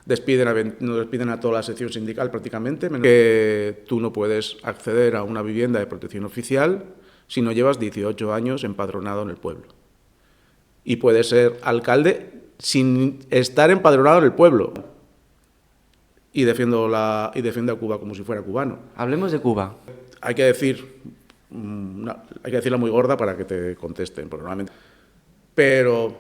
nos despiden a toda la sección sindical prácticamente, menos que tú no puedes acceder a una vivienda de protección oficial si no llevas 18 años empadronado en el pueblo. Y puedes ser alcalde sin estar empadronado en el pueblo. Y defiendo a Cuba como si fuera cubano. Hablemos de Cuba. Hay que decirla muy gorda para que te contesten, normalmente. Pero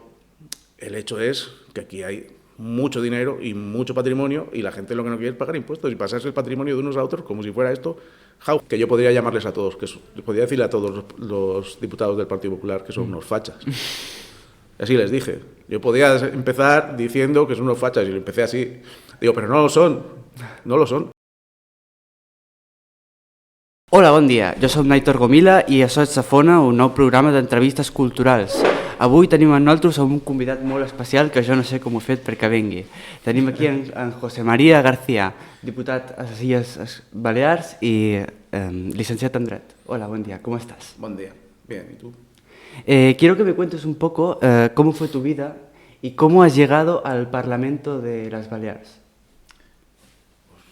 el hecho es que aquí hay mucho dinero y mucho patrimonio y la gente lo que no quiere es pagar impuestos y pasarse el patrimonio de unos a otros como si fuera esto, que yo podría llamarles a todos, podría decirle a todos los diputados del Partido Popular que son unos fachas. Así les dije. Yo podía empezar diciendo que son unos fachas y lo empecé así. Digo, pero no lo son, no lo son. Hola, bon dia. Jo soc Naitor Gomila i això és Safona, un nou programa d'entrevistes culturals. Avui tenim amb nosaltres un convidat molt especial que jo no sé com ho he fet perquè vengui. Tenim aquí en José María García, diputat a les Illes Balears i licenciat en Dret. Hola, bon dia, ¿cómo estás? Buen día. Bien, ¿y tú? Quiero que me cuentes un poco cómo fue tu vida y cómo has llegado al Parlamento de las Baleares.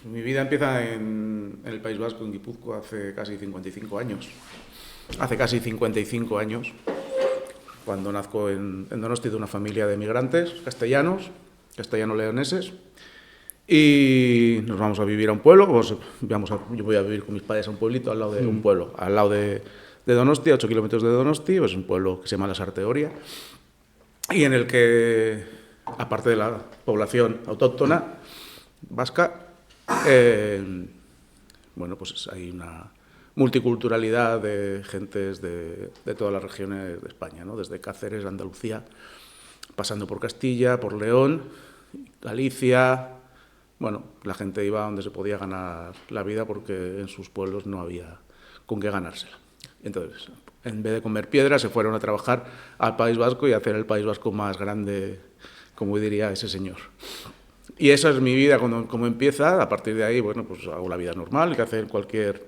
Mi vida empieza en el País Vasco, en Guipúzcoa, hace casi 55 años. Hace casi 55 años, cuando nazco en Donosti de una familia de migrantes castellanos, castellano-leoneses, y nos vamos a vivir a un pueblo, yo voy a vivir con mis padres a un pueblito al lado de un pueblo, al lado de Donosti, a 8 kilómetros de Donosti, pues un pueblo que se llama La Sarteoria, y en el que, aparte de la población autóctona vasca, bueno, pues hay una multiculturalidad de gentes de todas las regiones de España, ¿no? Desde Cáceres, Andalucía, pasando por Castilla, por León, Galicia. Bueno, la gente iba donde se podía ganar la vida porque en sus pueblos no había con qué ganársela. Entonces, en vez de comer piedra, se fueron a trabajar al País Vasco y a hacer el País Vasco más grande, como diría ese señor. Y esa es mi vida como empieza. A partir de ahí, bueno, pues hago la vida normal que hace cualquier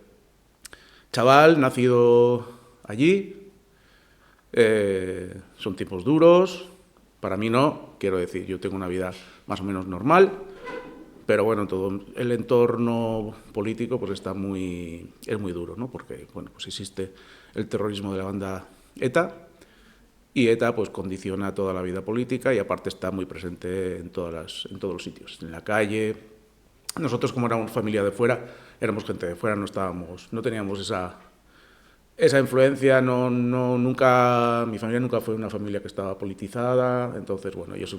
chaval nacido allí. Son tiempos duros. Para mí no, quiero decir, yo tengo una vida más o menos normal. Pero bueno, todo el entorno político pues es muy duro, ¿no? Porque, bueno, pues existe el terrorismo de la banda ETA. Y ETA pues condiciona toda la vida política y aparte está muy presente en todos los sitios, en la calle. Nosotros, como éramos familia de fuera, éramos gente de fuera, no teníamos esa influencia, nunca, mi familia nunca fue una familia que estaba politizada, entonces bueno, ellos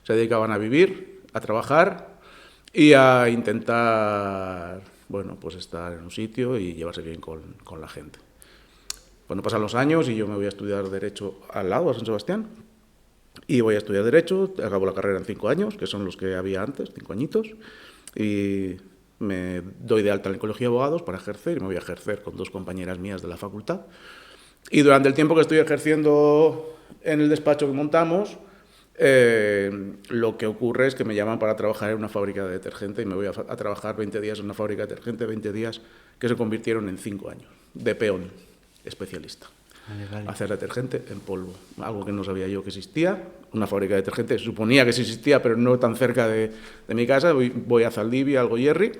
se dedicaban a vivir, a trabajar y a intentar, bueno, pues estar en un sitio y llevarse bien con la gente. Bueno, pasan los años y yo me voy a estudiar Derecho al lado, a San Sebastián, y voy a estudiar Derecho, acabo la carrera en 5 años, que son los que había antes, 5 añitos, y me doy de alta en el Colegio de Abogados para ejercer, y me voy a ejercer con 2 compañeras mías de la facultad. Y durante el tiempo que estoy ejerciendo en el despacho que montamos, lo que ocurre es que me llaman para trabajar en una fábrica de detergente y me voy a trabajar 20 días en una fábrica de detergente, 20 días que se convirtieron en 5 años, de peón. Especialista. Vale. Hacer detergente en polvo, algo que no sabía yo que existía. Una fábrica de detergente suponía que sí existía, pero no tan cerca de mi casa. Voy a Zaldivia, al Goierri,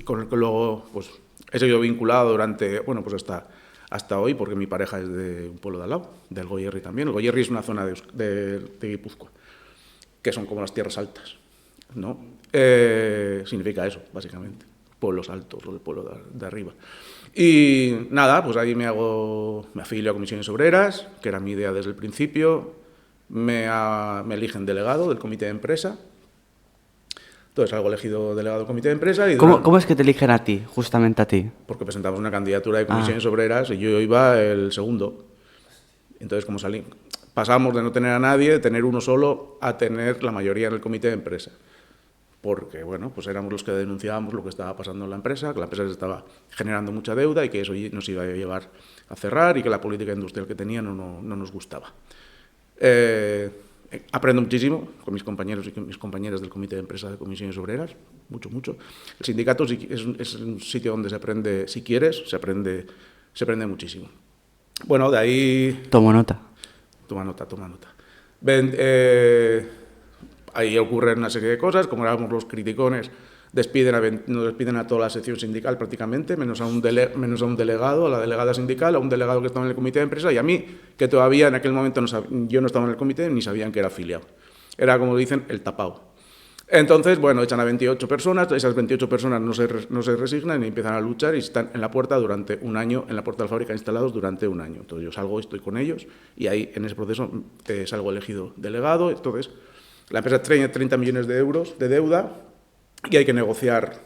con el que luego pues, he seguido vinculado durante, bueno, pues hasta hoy, porque mi pareja es de un pueblo de al lado, del Goierri también. El Goierri es una zona de Guipúzcoa, que son como las tierras altas, ¿no? Significa eso, básicamente, pueblos altos o el pueblo de arriba. Y nada, pues ahí me afilio a Comisiones Obreras, que era mi idea desde el principio, me eligen delegado del comité de empresa, entonces salgo elegido delegado del comité de empresa. Y ¿Cómo es que te eligen a ti, justamente a ti? Porque presentamos una candidatura de Comisiones Obreras y yo iba el segundo. Entonces, como pasamos de no tener a nadie, de tener uno solo, a tener la mayoría en el comité de empresa. Porque, bueno, pues éramos los que denunciábamos lo que estaba pasando en la empresa, que la empresa se estaba generando mucha deuda y que eso nos iba a llevar a cerrar y que la política industrial que tenía no nos gustaba. Aprendo muchísimo con mis compañeros y con mis compañeras del comité de empresa de Comisiones Obreras, mucho. El sindicato es un sitio donde se aprende, si quieres, se aprende muchísimo. Bueno, de ahí... Tomo nota. Toma nota. ahí ocurren una serie de cosas, como éramos los criticones, nos despiden a toda la sección sindical prácticamente, menos a un delegado, a la delegada sindical, a un delegado que estaba en el comité de empresa y a mí, que todavía en aquel momento yo no estaba en el comité ni sabían que era afiliado. Era, como dicen, el tapao. Entonces, bueno, echan a 28 personas, esas 28 personas no se resignan y empiezan a luchar y están en la puerta durante un año, en la puerta de la fábrica instalados durante un año. Entonces yo salgo, estoy con ellos y ahí en ese proceso salgo elegido delegado. Entonces la empresa tiene 30 millones de euros de deuda y hay que negociar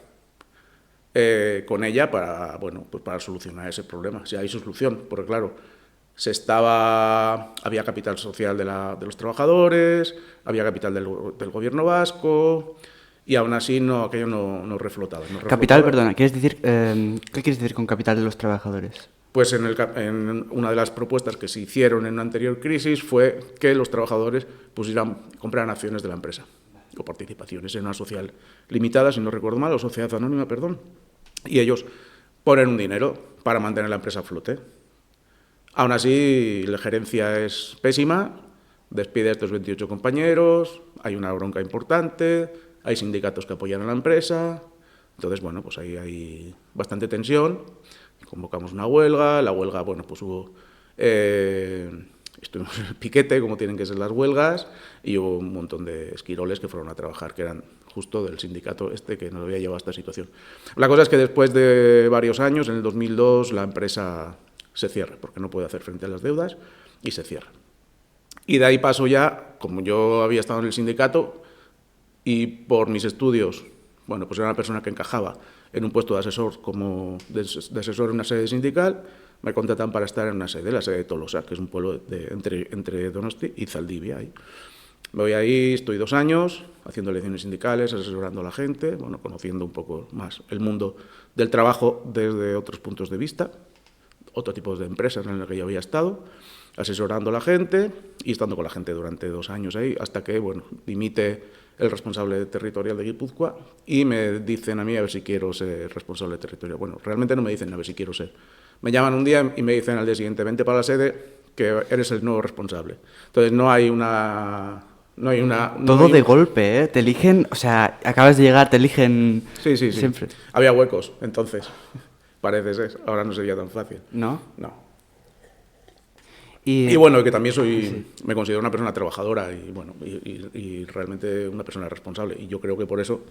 con ella para, bueno, pues para solucionar ese problema, si hay solución, porque claro, había capital social de los trabajadores, había capital del gobierno vasco y aún así aquello no reflotaba. Capital, perdona, ¿qué quieres decir con capital de los trabajadores? Pues en una de las propuestas que se hicieron en una anterior crisis fue que los trabajadores compraran acciones de la empresa o participaciones en una social limitada, si no recuerdo mal, o sociedad anónima, perdón, y ellos ponen un dinero para mantener la empresa a flote. Aún así, la gerencia es pésima, despide a estos 28 compañeros, hay una bronca importante, hay sindicatos que apoyan a la empresa, entonces, bueno, pues ahí hay bastante tensión, convocamos una huelga, la huelga, bueno, pues estuvimos en el piquete, como tienen que ser las huelgas, y hubo un montón de esquiroles que fueron a trabajar, que eran justo del sindicato que nos había llevado a esta situación. La cosa es que después de varios años, en el 2002, la empresa se cierra, porque no puede hacer frente a las deudas, y se cierra. Y de ahí paso ya, como yo había estado en el sindicato, y por mis estudios, bueno, pues era una persona que encajaba en un puesto de asesor de asesor en una sede sindical, me contratan para estar en una sede, la sede de Tolosa, que es un pueblo entre Donosti y Zaldivia. Ahí. Me voy ahí, estoy 2 años, haciendo elecciones sindicales, asesorando a la gente, bueno, conociendo un poco más el mundo del trabajo desde otros puntos de vista, otro tipo de empresas en las que yo había estado, asesorando a la gente y estando con la gente durante 2 años ahí, hasta que, bueno, dimite el responsable territorial de Guipúzcoa y me dicen a mí a ver si quiero ser responsable territorial. Bueno, realmente no me dicen a ver si quiero ser. Me llaman un día y me dicen al día siguiente, vente para la sede, que eres el nuevo responsable. Entonces no hay una... Todo de golpe, ¿eh? Te eligen, o sea, acabas de llegar, te eligen... Sí. Siempre. Había huecos, entonces, parece ser. Ahora no sería tan fácil. ¿No? No. Y bueno, que también me considero una persona trabajadora y, bueno, y realmente una persona responsable. Y yo creo que por eso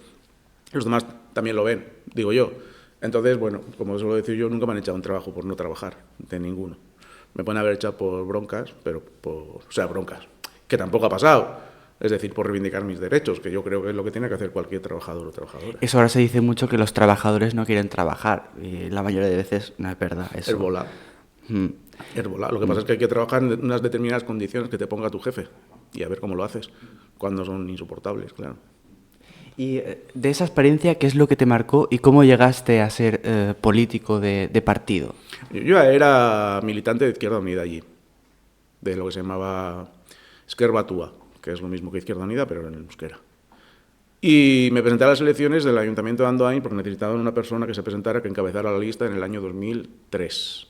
los demás también lo ven, digo yo. Entonces, bueno, como suelo decir yo, nunca me han echado un trabajo por no trabajar, de ninguno. Me pueden haber echado por broncas, broncas, que tampoco ha pasado. Es decir, por reivindicar mis derechos, que yo creo que es lo que tiene que hacer cualquier trabajador o trabajadora. eso ahora se dice mucho que los trabajadores no quieren trabajar. Y la mayoría de veces no es verdad. Eso. Es bola. Es bola. Lo que pasa es que hay que trabajar en unas determinadas condiciones que te ponga tu jefe y a ver cómo lo haces, cuando son insoportables, claro. Y de esa experiencia, ¿qué es lo que te marcó y cómo llegaste a ser político de partido? Yo era militante de Izquierda Unida allí, de lo que se llamaba Esquerra Batua, que es lo mismo que Izquierda Unida, pero en euskera. Y me presenté a las elecciones del Ayuntamiento de Andoain porque necesitaban una persona que se presentara, que encabezara la lista en el año 2003,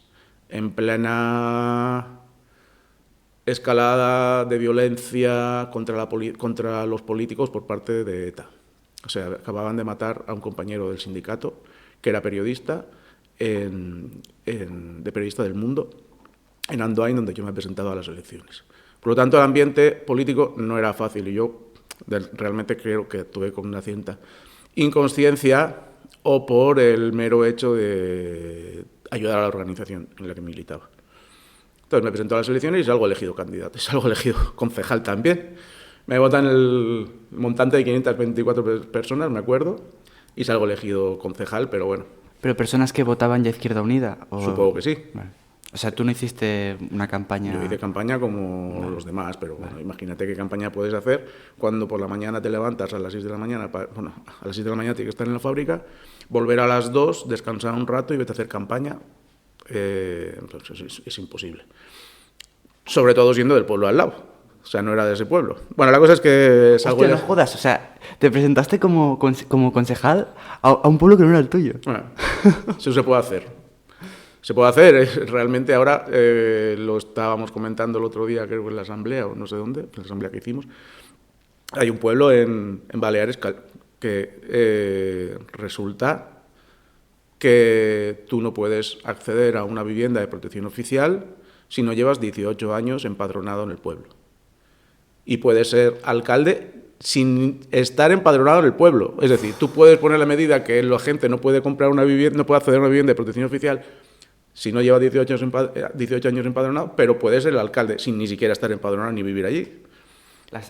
en plena escalada de violencia contra los políticos por parte de ETA. O sea, acababan de matar a un compañero del sindicato, que era periodista, de periodista del Mundo, en Andoain, donde yo me he presentado a las elecciones. Por lo tanto, el ambiente político no era fácil y yo realmente creo que actué con una cierta inconsciencia o por el mero hecho de ayudar a la organización en la que militaba. Entonces me presento a las elecciones y salgo elegido candidato, y salgo elegido concejal también. Me votan el montante de 524 personas, me acuerdo, y salgo elegido concejal, pero bueno. ¿Pero personas que votaban ya Izquierda Unida? ¿O? Supongo que sí. Vale. O sea, tú no hiciste una campaña... Yo hice campaña como los demás, pero bueno, imagínate qué campaña puedes hacer cuando por la mañana te levantas a las 6 de la mañana, a las 6 de la mañana tienes que estar en la fábrica, volver a las 2, descansar un rato y vete a hacer campaña. Pues es imposible. Sobre todo siendo del pueblo al lado. O sea, no era de ese pueblo. Bueno, la cosa es que salgo... Hostia, no jodas, o sea, te presentaste como concejal a un pueblo que no era el tuyo. Bueno, eso se puede hacer. Se puede hacer. Realmente ahora lo estábamos comentando el otro día, creo que en la asamblea, o no sé dónde, en la asamblea que hicimos, Hay un pueblo en Baleares que resulta que tú no puedes acceder a una vivienda de protección oficial si no llevas 18 años empadronado en el pueblo. Y puedes ser alcalde sin estar empadronado en el pueblo. Es decir, tú puedes poner la medida que la gente no puede comprar una vivienda, no puede acceder a una vivienda de protección oficial si no lleva 18 años empadronado, pero puede ser el alcalde sin ni siquiera estar empadronado ni vivir allí.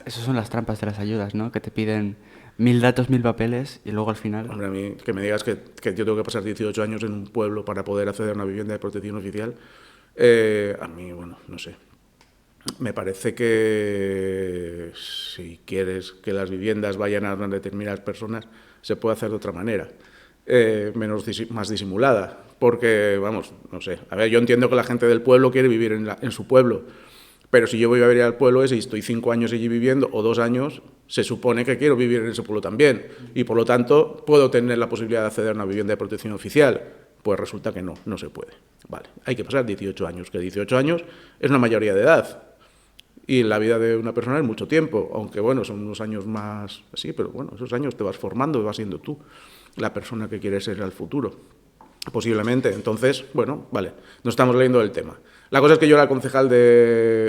Esas son las trampas de las ayudas, ¿no? Que te piden 1000 datos, 1000 papeles y luego al final... Hombre, a mí que me digas que yo tengo que pasar 18 años en un pueblo para poder acceder a una vivienda de protección oficial, a mí, bueno, no sé. Me parece que si quieres que las viviendas vayan a determinadas personas, se puede hacer de otra manera, más disimulada. Porque, vamos, no sé. A ver, yo entiendo que la gente del pueblo quiere vivir en su pueblo, pero si yo voy a vivir al pueblo ese y estoy 5 años allí viviendo, o 2 años, se supone que quiero vivir en ese pueblo también. Y por lo tanto, puedo tener la posibilidad de acceder a una vivienda de protección oficial. Pues resulta que no se puede. Vale, hay que pasar 18 años, que 18 años es una mayoría de edad. Y la vida de una persona es mucho tiempo, aunque bueno, son unos años más así, pero bueno, esos años te vas formando, vas siendo tú la persona que quieres ser al futuro, posiblemente. Entonces, bueno, vale, nos estamos leyendo del tema. La cosa es que yo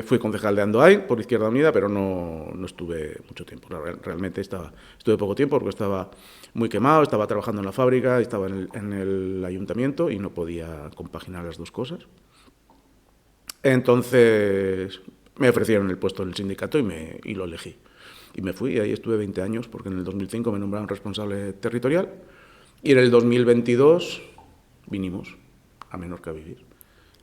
fui concejal de Andoain por Izquierda Unida, pero no estuve mucho tiempo. Realmente estuve poco tiempo porque estaba muy quemado, estaba trabajando en la fábrica, estaba en el ayuntamiento y no podía compaginar las dos cosas. Entonces me ofrecieron el puesto en el sindicato y lo elegí. Y me fui, y ahí estuve 20 años, porque en el 2005 me nombraron responsable territorial, y en el 2022 vinimos a Menorca a vivir.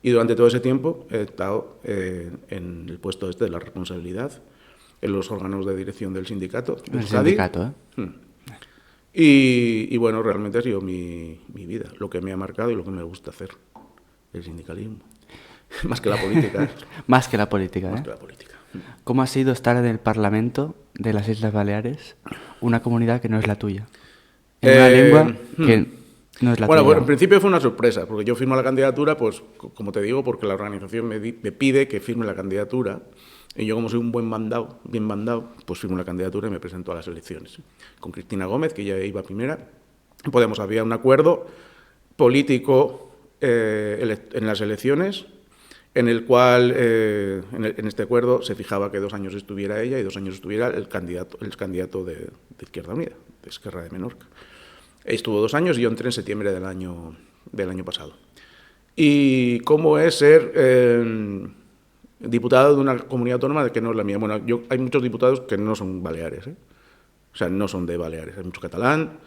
Y durante todo ese tiempo he estado en el puesto de la responsabilidad, en los órganos de dirección del sindicato. El sindicato, ¿eh? Y bueno, realmente ha sido mi vida, lo que me ha marcado y lo que me gusta hacer, el sindicalismo. Más que la política. Más que la política, Más que la política. ¿Cómo ha sido estar en el Parlamento de las Islas Baleares, una comunidad que no es la tuya? En una lengua que no es la tuya. Bueno, en principio fue una sorpresa, porque yo firmo la candidatura, pues, como te digo, porque la organización me pide que firme la candidatura, y yo, como soy un bien mandado, pues firmo la candidatura y me presento a las elecciones. Con Cristina Gómez, que ya iba primera, había un acuerdo político en las elecciones, en el cual, en este acuerdo, se fijaba que 2 años estuviera ella y 2 años estuviera el candidato de Izquierda Unida, de Esquerra de Menorca. Estuvo 2 años y yo entré en septiembre del año pasado. ¿Y cómo es ser diputado de una comunidad autónoma que no es la mía? Bueno, hay muchos diputados que no son baleares, ¿eh? O sea, no son de Baleares. Hay mucho catalán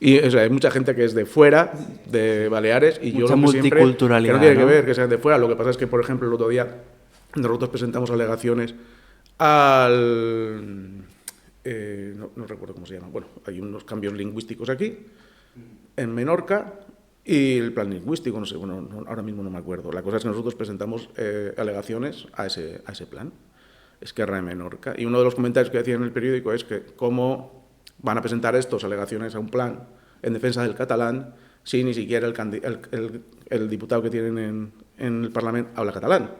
y o sea, hay mucha gente que es de fuera, de Baleares, y mucha yo multiculturalidad, que no tiene ¿no? que ver que sean de fuera. Lo que pasa es que, por ejemplo, el otro día nosotros presentamos alegaciones al... no recuerdo cómo se llama. Bueno, hay unos cambios lingüísticos aquí, en Menorca, y el plan lingüístico, no sé, bueno, ahora mismo no me acuerdo. La cosa es que nosotros presentamos alegaciones a ese plan, Esquerra de Menorca. Y uno de los comentarios que decía en el periódico es que cómo van a presentar estos alegaciones a un plan en defensa del catalán si ni siquiera el diputado que tienen en el Parlamento habla catalán.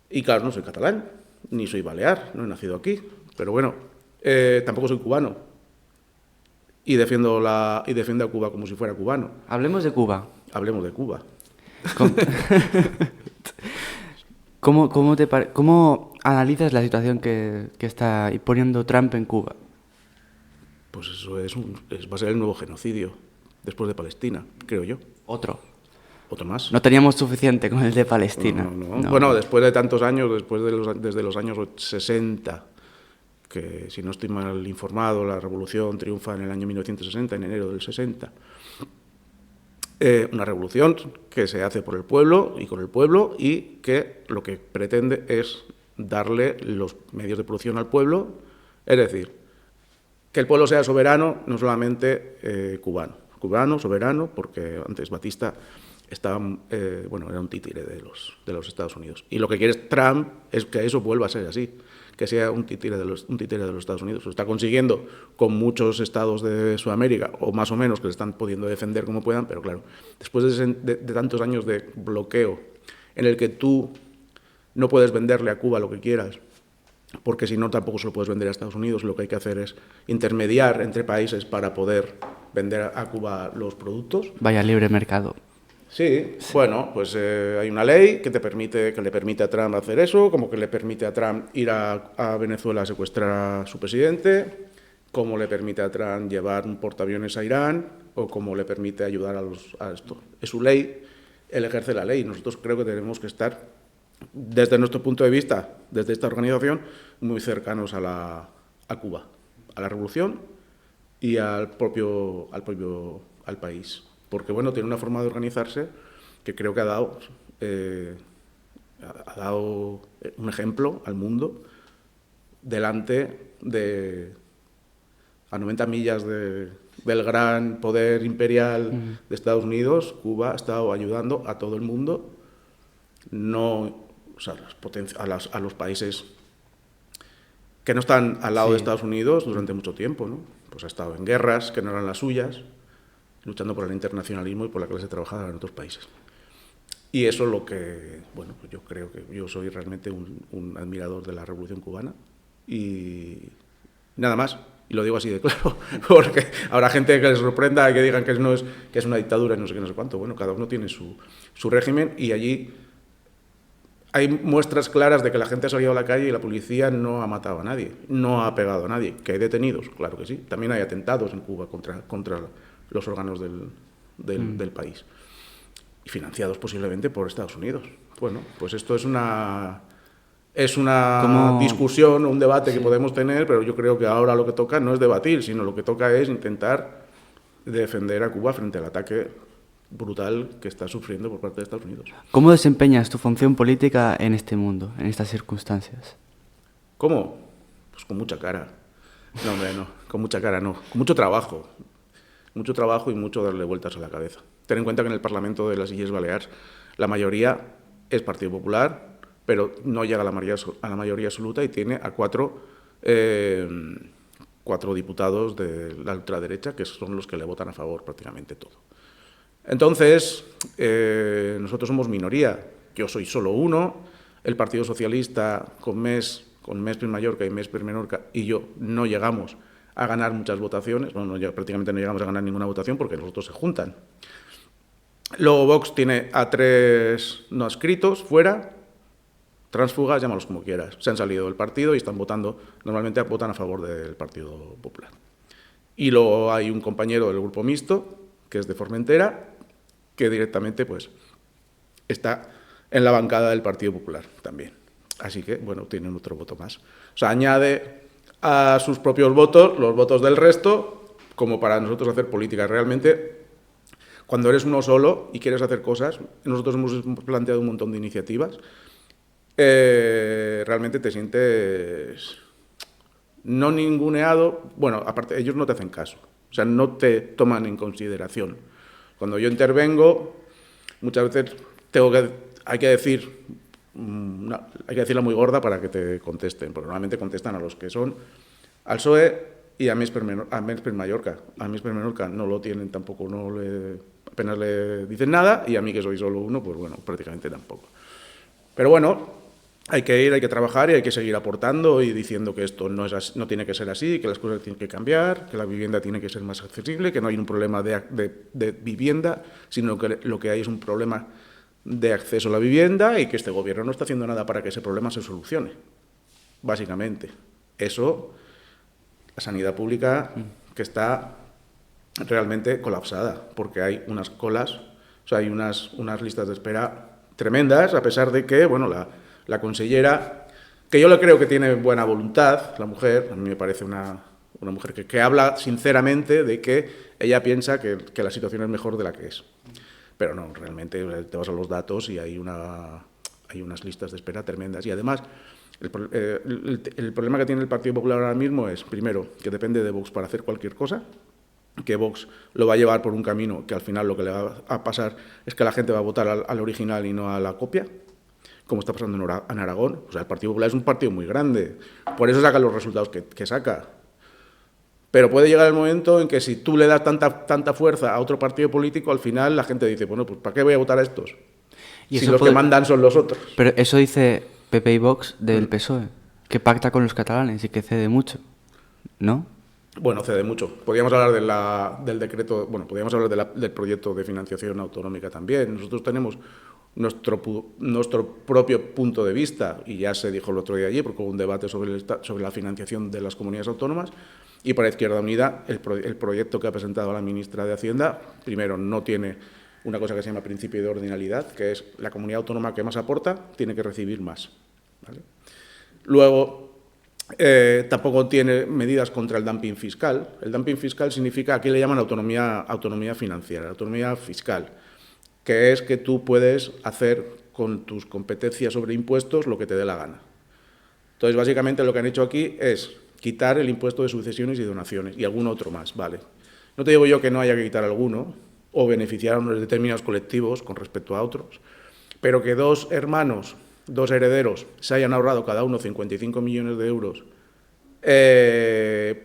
Y claro, no soy catalán, ni soy balear, no he nacido aquí, pero bueno, tampoco soy cubano. Y defiendo a Cuba como si fuera cubano. Hablemos de Cuba. Hablemos de Cuba. ¿Cómo analizas la situación que está poniendo Trump en Cuba? Pues eso va a ser el nuevo genocidio, después de Palestina, creo yo. Otro más. No teníamos suficiente con el de Palestina. No. Bueno, después de tantos años, desde los años 60, que si no estoy mal informado, la revolución triunfa en el año 1960, en enero del 60. Una revolución que se hace por el pueblo y con el pueblo, y que lo que pretende es darle los medios de producción al pueblo, es decir, que el pueblo sea soberano, no solamente cubano, soberano, porque antes Batista era un títere de los Estados Unidos. Y lo que quiere Trump es que eso vuelva a ser así, que sea un títere de los Estados Unidos. Lo está consiguiendo con muchos estados de Sudamérica, o más o menos, que le están pudiendo defender como puedan, pero claro, después de tantos años de bloqueo, en el que tú no puedes venderle a Cuba lo que quieras, porque si no tampoco se lo puedes vender a Estados Unidos. Lo que hay que hacer es intermediar entre países para poder vender a Cuba los productos. Vaya libre mercado. Sí, bueno, pues hay una ley que le permite a Trump hacer eso, como que le permite a Trump ir a Venezuela a secuestrar a su presidente, como le permite a Trump llevar un portaaviones a Irán, o como le permite ayudar a esto. Es su ley, él ejerce la ley. Nosotros creo que tenemos que estar, desde nuestro punto de vista, desde esta organización, muy cercanos a Cuba, a la revolución y al país. Porque, bueno, tiene una forma de organizarse que creo que ha dado un ejemplo al mundo delante a 90 millas del gran poder imperial de Estados Unidos. Cuba ha estado ayudando a todo el mundo, a los países que no están al lado de Estados Unidos durante mucho tiempo, ¿no? Pues ha estado en guerras que no eran las suyas, luchando por el internacionalismo y por la clase trabajadora en otros países. Y eso es lo que, bueno, pues yo creo que yo soy realmente un admirador de la Revolución Cubana y nada más. Y lo digo así de claro, porque habrá gente que les sorprenda y que digan que es una dictadura y no sé qué, no sé cuánto. Bueno, cada uno tiene su régimen y allí hay muestras claras de que la gente ha salido a la calle y la policía no ha matado a nadie, no ha pegado a nadie. ¿Que hay detenidos? Claro que sí. También hay atentados en Cuba contra los órganos del país, y financiados posiblemente por Estados Unidos. Bueno, pues esto es una discusión, un debate que podemos tener, pero yo creo que ahora lo que toca no es debatir, sino lo que toca es intentar defender a Cuba frente al ataque brutal que está sufriendo por parte de Estados Unidos. ¿Cómo desempeñas tu función política en este mundo, en estas circunstancias? ¿Cómo? Pues con mucha cara. No, hombre, no, con mucha cara no, con mucho trabajo. Mucho trabajo y mucho darle vueltas a la cabeza. Ten en cuenta que en el Parlamento de las Illes Balears la mayoría es Partido Popular, pero no llega a la mayoría absoluta y tiene a cuatro diputados de la ultraderecha, que son los que le votan a favor prácticamente todo. Entonces, nosotros somos minoría. Yo soy solo uno. El Partido Socialista, con Més per Mallorca y Més per Menorca, y yo no llegamos a ganar muchas votaciones. Bueno, prácticamente no llegamos a ganar ninguna votación porque los otros se juntan. Luego Vox tiene a 3 no adscritos fuera, tránsfugas, llámalos como quieras. Se han salido del partido y están votando, normalmente votan a favor del Partido Popular. Y luego hay un compañero del grupo mixto, que es de Formentera, que directamente pues está en la bancada del Partido Popular también. Así que, bueno, tienen otro voto más. O sea, añade a sus propios votos los votos del resto, como para nosotros hacer política. Realmente, cuando eres uno solo y quieres hacer cosas, nosotros hemos planteado un montón de iniciativas, realmente te sientes no ninguneado. Bueno, aparte, ellos no te hacen caso, o sea, no te toman en consideración. Cuando yo intervengo, muchas veces hay que decirla muy gorda para que te contesten, porque normalmente contestan a los que son al PSOE y a Més per Mallorca. A Més per Menorca no lo tienen tampoco, apenas le dicen nada, y a mí, que soy solo uno, pues bueno, prácticamente tampoco. Pero bueno, hay que ir, hay que trabajar y hay que seguir aportando y diciendo que esto no tiene que ser así, que las cosas tienen que cambiar, que la vivienda tiene que ser más accesible, que no hay un problema de vivienda, sino que lo que hay es un problema de acceso a la vivienda y que este gobierno no está haciendo nada para que ese problema se solucione, básicamente. Eso, la sanidad pública, que está realmente colapsada, porque hay unas colas, o sea, hay unas listas de espera tremendas, a pesar de que, bueno, la consellera, que yo le creo que tiene buena voluntad, la mujer, a mí me parece una mujer que habla sinceramente de que ella piensa que la situación es mejor de la que es. Pero no, realmente te vas a los datos y hay unas listas de espera tremendas. Y además, el problema que tiene el Partido Popular ahora mismo es, primero, que depende de Vox para hacer cualquier cosa, que Vox lo va a llevar por un camino que al final lo que le va a pasar es que la gente va a votar al original y no a la copia, como está pasando en Aragón. O sea, el Partido Popular es un partido muy grande, por eso saca los resultados que saca. Pero puede llegar el momento en que si tú le das tanta fuerza a otro partido político, al final la gente dice, bueno, pues ¿para qué voy a votar a estos? ¿Y si los que mandan son los otros. Pero eso dice PP y Vox del PSOE. que pacta con los catalanes y que cede mucho, ¿no? Bueno, cede mucho. Podríamos hablar del decreto, bueno, podríamos hablar del proyecto de financiación autonómica también. Nosotros tenemos nuestro propio punto de vista, y ya se dijo el otro día allí, porque hubo un debate sobre la financiación de las comunidades autónomas, y para Izquierda Unida el proyecto que ha presentado la ministra de Hacienda, primero, no tiene una cosa que se llama principio de ordinalidad, que es la comunidad autónoma que más aporta tiene que recibir más, ¿vale? Luego, tampoco tiene medidas contra el dumping fiscal. El dumping fiscal significa, aquí le llaman autonomía financiera, autonomía fiscal, que es que tú puedes hacer con tus competencias sobre impuestos lo que te dé la gana. Entonces, básicamente lo que han hecho aquí es quitar el impuesto de sucesiones y donaciones, y algún otro más, ¿vale? No te digo yo que no haya que quitar alguno, o beneficiar a unos determinados colectivos con respecto a otros, pero que dos hermanos, dos herederos, se hayan ahorrado cada uno 55 millones de euros,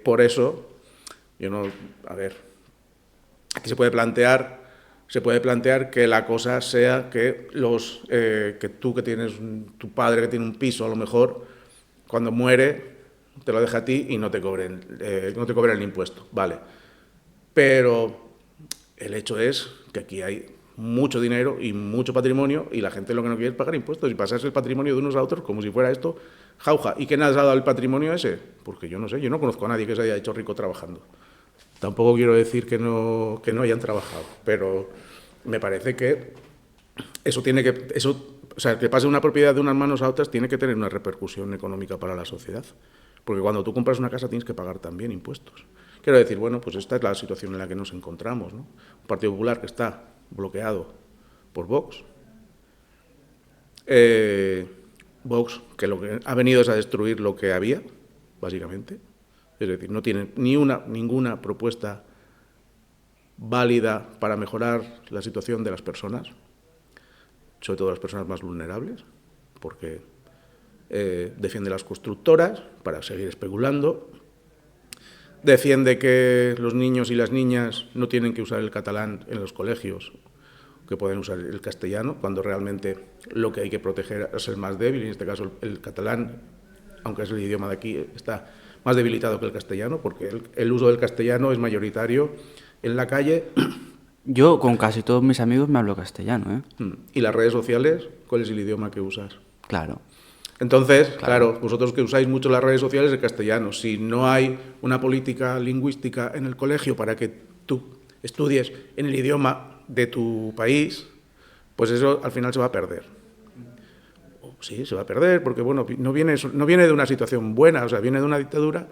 por eso, yo no, a ver, aquí se puede plantear que la cosa sea que que tú que tienes, tu padre que tiene un piso, a lo mejor, cuando muere, te lo deja a ti y no te cobren el impuesto, vale. Pero el hecho es que aquí hay mucho dinero y mucho patrimonio, y la gente lo que no quiere es pagar impuestos y pasarse el patrimonio de unos a otros como si fuera esto jauja. ¿Y quién has dado el patrimonio ese? Porque yo no sé, yo no conozco a nadie que se haya hecho rico trabajando. Tampoco quiero decir que no hayan trabajado, pero me parece que o sea, que pase una propiedad de unas manos a otras tiene que tener una repercusión económica para la sociedad. Porque cuando tú compras una casa tienes que pagar también impuestos. Quiero decir, bueno, pues esta es la situación en la que nos encontramos, ¿no? Un Partido Popular que está bloqueado por Vox. Vox, que lo que ha venido es a destruir lo que había, básicamente. Es decir, no tiene ninguna propuesta válida para mejorar la situación de las personas, sobre todo las personas más vulnerables, porque defiende las constructoras para seguir especulando, defiende que los niños y las niñas no tienen que usar el catalán en los colegios, que pueden usar el castellano, cuando realmente lo que hay que proteger es el más débil, en este caso el catalán, aunque es el idioma de aquí, está más debilitado que el castellano, porque el uso del castellano es mayoritario en la calle. Yo con casi todos mis amigos me hablo castellano, ¿eh? ¿Y las redes sociales? ¿Cuál es el idioma que usas? Claro. Entonces, claro, vosotros que usáis mucho las redes sociales, el castellano, si no hay una política lingüística en el colegio para que tú estudies en el idioma de tu país, pues eso al final se va a perder. Sí, se va a perder, porque bueno, no viene de una situación buena, o sea, viene de una dictadura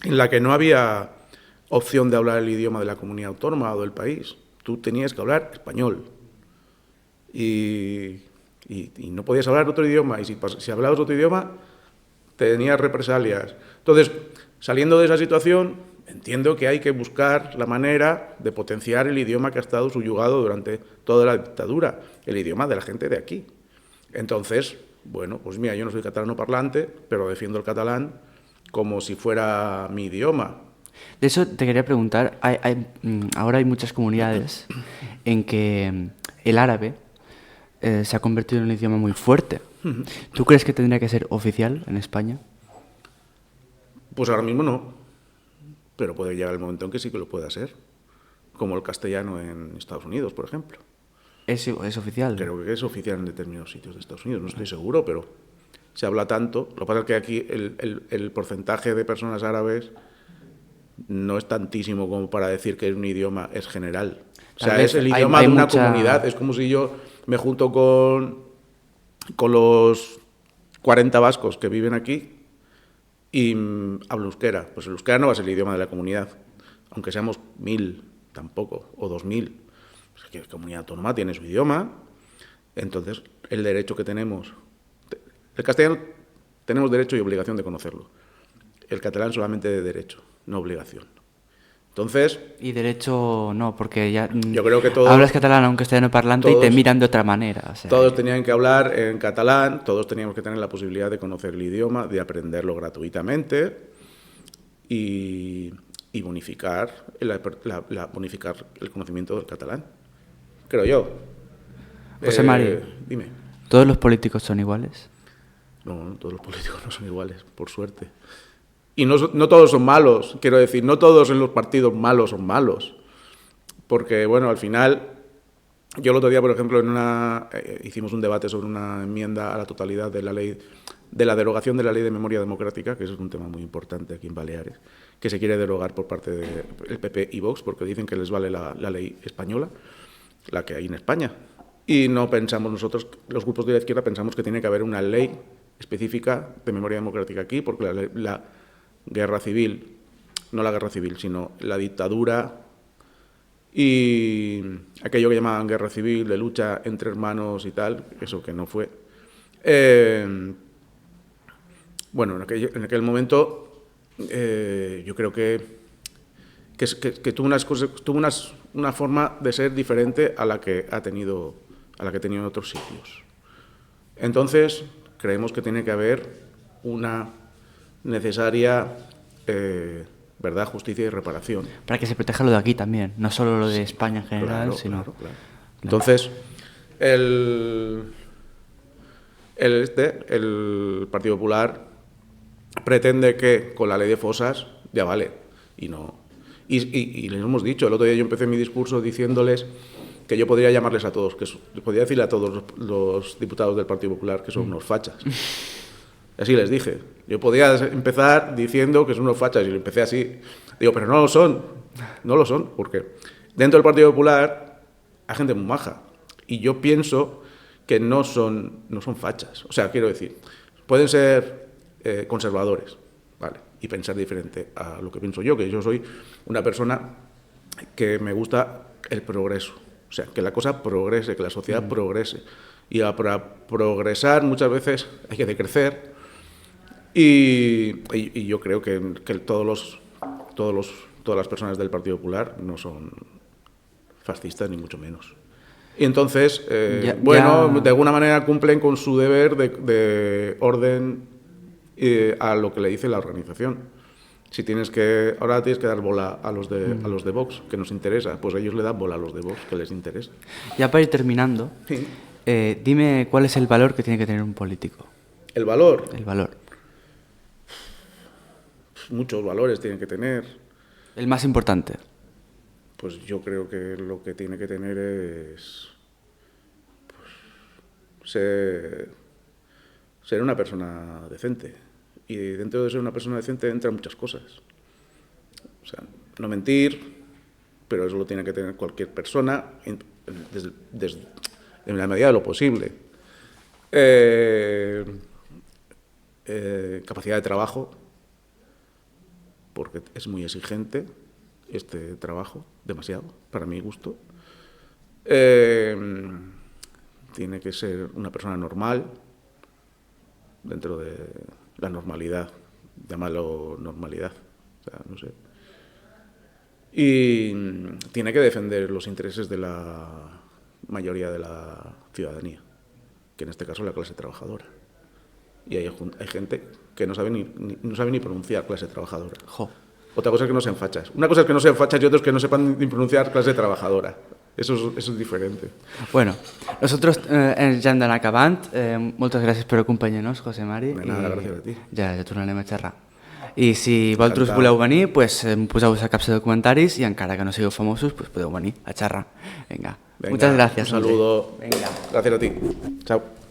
en la que no había opción de hablar el idioma de la comunidad autónoma o del país. Tú tenías que hablar español. Y no podías hablar otro idioma, y si hablabas otro idioma, tenías represalias. Entonces, saliendo de esa situación, entiendo que hay que buscar la manera de potenciar el idioma que ha estado subyugado durante toda la dictadura, el idioma de la gente de aquí. Entonces, bueno, pues mira, yo no soy catalano parlante, pero defiendo el catalán como si fuera mi idioma. De eso te quería preguntar, ahora hay muchas comunidades en que el árabe se ha convertido en un idioma muy fuerte. ¿Tú crees que tendría que ser oficial en España? Pues ahora mismo no, pero puede llegar el momento en que sí que lo pueda ser, como el castellano en Estados Unidos, por ejemplo. ¿Es oficial? Creo que es oficial en determinados sitios de Estados Unidos, no estoy seguro, pero se habla tanto. Lo que pasa es que aquí el porcentaje de personas árabes no es tantísimo como para decir que un idioma es general. O sea, es el idioma de una comunidad. Es como si yo me junto con los 40 vascos que viven aquí y hablo euskera. Pues el euskera no va a ser el idioma de la comunidad, aunque seamos 1000 tampoco, o 2000. Pues que la comunidad autónoma tiene su idioma, entonces el derecho que tenemos... El castellano tenemos derecho y obligación de conocerlo. El catalán solamente de derecho, no obligación. Entonces... Y derecho no, porque ya yo creo que todos, hablas catalán aunque castellano parlante y te miran de otra manera. O sea, todos tenían que hablar en catalán, todos teníamos que tener la posibilidad de conocer el idioma, de aprenderlo gratuitamente y bonificar el conocimiento del catalán. Creo yo. José Mari, dime. ¿todos los políticos son iguales? No, todos los políticos no son iguales, por suerte. Y no todos son malos, quiero decir, no todos en los partidos malos son malos. Porque, bueno, al final, yo el otro día, por ejemplo, hicimos un debate sobre una enmienda a la totalidad de la ley, de la derogación de la ley de memoria democrática, que es un tema muy importante aquí en Baleares, que se quiere derogar por parte del PP y Vox, porque dicen que les vale la ley española, la que hay en España. Y no pensamos nosotros, los grupos de la izquierda, pensamos que tiene que haber una ley específica de memoria democrática aquí, porque la guerra civil, no la guerra civil, sino la dictadura y aquello que llamaban guerra civil, de lucha entre hermanos y tal, eso que no fue. Bueno, en aquel momento yo creo que tuvo una forma de ser diferente a la que ha tenido en otros sitios. Entonces, creemos que tiene que haber una necesaria verdad, justicia y reparación. Para que se proteja lo de aquí también, no solo lo de España en general, Claro, sino... claro. Entonces, el Partido Popular pretende que con la ley de fosas ya vale, y no. Y les hemos dicho, el otro día yo empecé mi discurso diciéndoles que yo podría llamarles a todos, podría decirle a todos los diputados del Partido Popular que son unos fachas. Así les dije. Yo podía empezar diciendo que son unos fachas, y lo empecé así. Digo, pero no lo son, porque dentro del Partido Popular hay gente muy maja, y yo pienso que no son fachas. O sea, quiero decir, pueden ser conservadores, ¿vale? Y pensar diferente a lo que pienso yo, que yo soy una persona que me gusta el progreso. O sea, que la cosa progrese, que la sociedad progrese. Y para progresar muchas veces hay que decrecer. Y yo creo que todas las personas del Partido Popular no son fascistas, ni mucho menos. Y entonces, de alguna manera cumplen con su deber de orden a lo que le dice la organización. Si ahora tienes que dar bola a los de Vox, que nos interesa, pues ellos le dan bola a los de Vox, que les interesa. Ya para ir terminando, Sí. Dime cuál es el valor que tiene que tener un político. ¿El valor? El valor. Muchos valores tienen que tener. El más importante. Pues yo creo que lo que tiene que tener es ser una persona decente. Y dentro de ser una persona decente entran muchas cosas. O sea, no mentir, pero eso lo tiene que tener cualquier persona en la medida de lo posible. Capacidad de trabajo, porque es muy exigente este trabajo, demasiado, para mi gusto. Tiene que ser una persona normal, dentro de la normalidad, llámalo normalidad, o sea, no sé. Y tiene que defender los intereses de la mayoría de la ciudadanía, que en este caso es la clase trabajadora. Y hay gente que no sabe ni pronunciar clase trabajadora. Jo. Otra cosa es que no sean fachas. Una cosa es que no sean fachas y otra es que no sepan ni pronunciar clase trabajadora. Eso es diferente. Bueno, nosotros ja hem d'anar acabant. Moltes gràcies per acompanyar-nos, José Mari. De nada, gràcies a ti. Ja tornarem a xerrar. I si vosaltres voleu venir, pues, poseu-vos a capsa de comentaris i encara que no sigueu famosos, pues, podeu venir a xerrar. Venga. Muchas gracias. Un saludo. Venga. Gracias a ti. Chao.